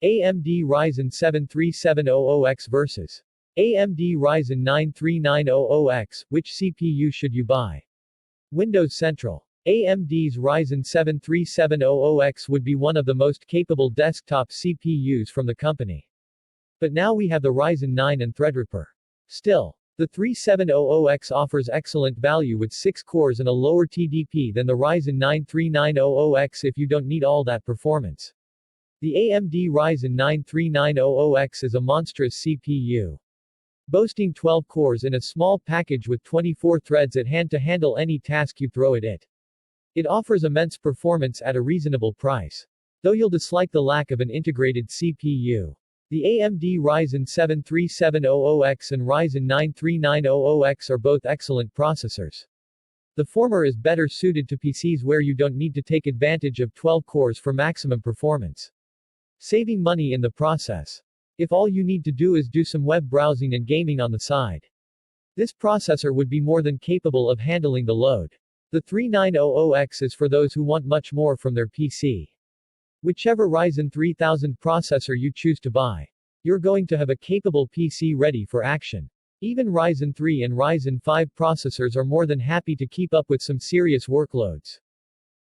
AMD Ryzen 7 3700X vs. AMD Ryzen 9 3900X, which CPU should you buy? Windows Central. AMD's Ryzen 7 3700X would be one of the most capable desktop CPUs from the company. But now we have the Ryzen 9 and Threadripper. Still, the 3700X offers excellent value with 6 cores and a lower TDP than the Ryzen 9 3900X if you don't need all that performance. The AMD Ryzen 9 3900X is a monstrous CPU. Boasting 12 cores in a small package with 24 threads at hand to handle any task you throw at it. It offers immense performance at a reasonable price. Though you'll dislike the lack of an integrated CPU. The AMD Ryzen 7 3700X and Ryzen 9 3900X are both excellent processors. The former is better suited to PCs where you don't need to take advantage of 12 cores for maximum performance, saving money in the process. If all you need to do is do some web browsing and gaming on the side, this processor would be more than capable of handling the load. The 3900X is for those who want much more from their PC. Whichever Ryzen 3000 processor you choose to buy, you're going to have a capable PC ready for action. Even Ryzen 3 and Ryzen 5 processors are more than happy to keep up with some serious workloads,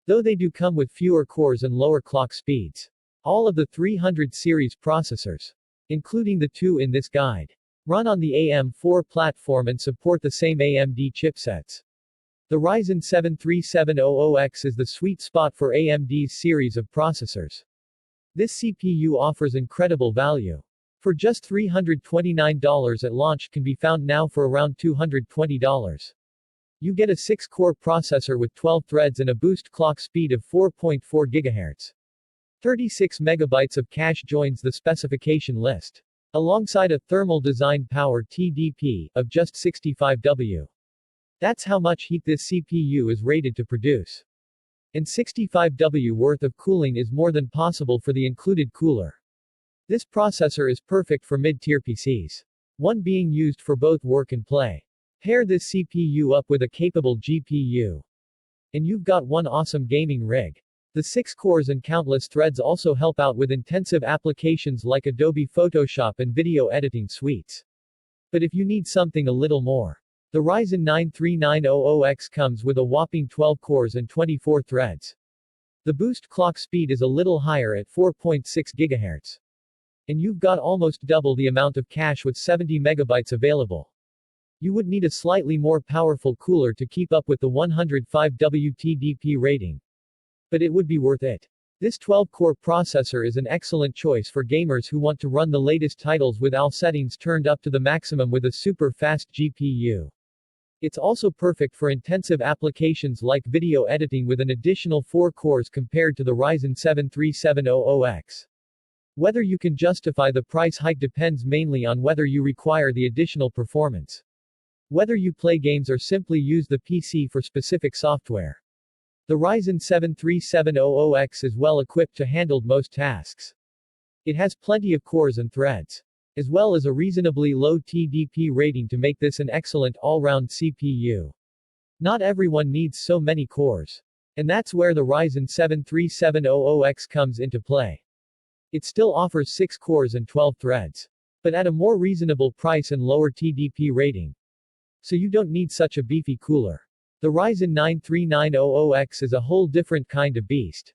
though they do come with fewer cores and lower clock speeds. All of the 300 series processors, including the two in this guide, run on the AM4 platform and support the same AMD chipsets. The Ryzen 7 3700X is the sweet spot for AMD's series of processors. This CPU offers incredible value. For just $329 at launch can be found now for around $220. You get a 6-core processor with 12 threads and a boost clock speed of 4.4 GHz. 36 MB of cache joins the specification list, alongside a thermal design power TDP of just 65 W. That's how much heat this CPU is rated to produce. And 65 W worth of cooling is more than possible for the included cooler. This processor is perfect for mid-tier PCs, one being used for both work and play. Pair this CPU up with a capable GPU, and you've got one awesome gaming rig. The 6 cores and countless threads also help out with intensive applications like Adobe Photoshop and video editing suites. But if you need something a little more, the Ryzen 9 3900X comes with a whopping 12 cores and 24 threads. The boost clock speed is a little higher at 4.6 GHz. And you've got almost double the amount of cache with 70 MB available. You would need a slightly more powerful cooler to keep up with the 105 W TDP rating. But it would be worth it. This 12-core processor is an excellent choice for gamers who want to run the latest titles with all settings turned up to the maximum with a super fast GPU. It's also perfect for intensive applications like video editing with an additional 4 cores compared to the Ryzen 7 3700X. Whether you can justify the price hike depends mainly on whether you require the additional performance, whether you play games or simply use the PC for specific software. The Ryzen 7 3700X is well equipped to handle most tasks. It has plenty of cores and threads, as well as a reasonably low TDP rating to make this an excellent all-round CPU. Not everyone needs so many cores. And that's where the Ryzen 7 3700X comes into play. It still offers 6 cores and 12 threads, but at a more reasonable price and lower TDP rating. So you don't need such a beefy cooler. The Ryzen 9 3900X is a whole different kind of beast.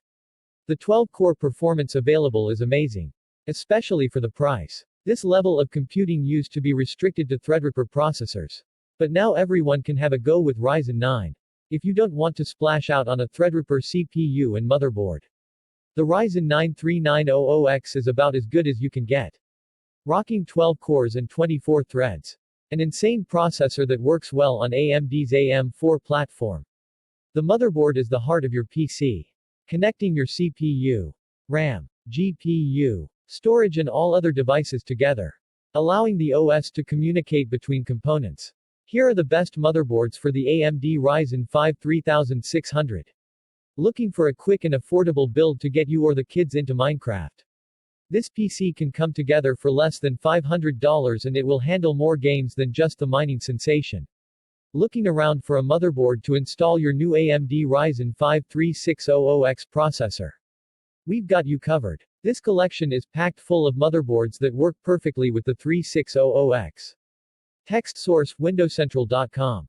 The 12-core performance available is amazing, especially for the price. This level of computing used to be restricted to Threadripper processors. But now everyone can have a go with Ryzen 9. If you don't want to splash out on a Threadripper CPU and motherboard, the Ryzen 9 3900X is about as good as you can get. Rocking 12 cores and 24 threads. An insane processor that works well on AMD's AM4 platform. The motherboard is the heart of your PC, connecting your CPU, RAM, GPU, storage and all other devices together, allowing the OS to communicate between components. Here are the best motherboards for the AMD Ryzen 5 3600. Looking for a quick and affordable build to get you or the kids into Minecraft? This PC can come together for less than $500 and it will handle more games than just the mining sensation. Looking around for a motherboard to install your new AMD Ryzen 5 3600X processor? We've got you covered. This collection is packed full of motherboards that work perfectly with the 3600X. Text source: windowcentral.com.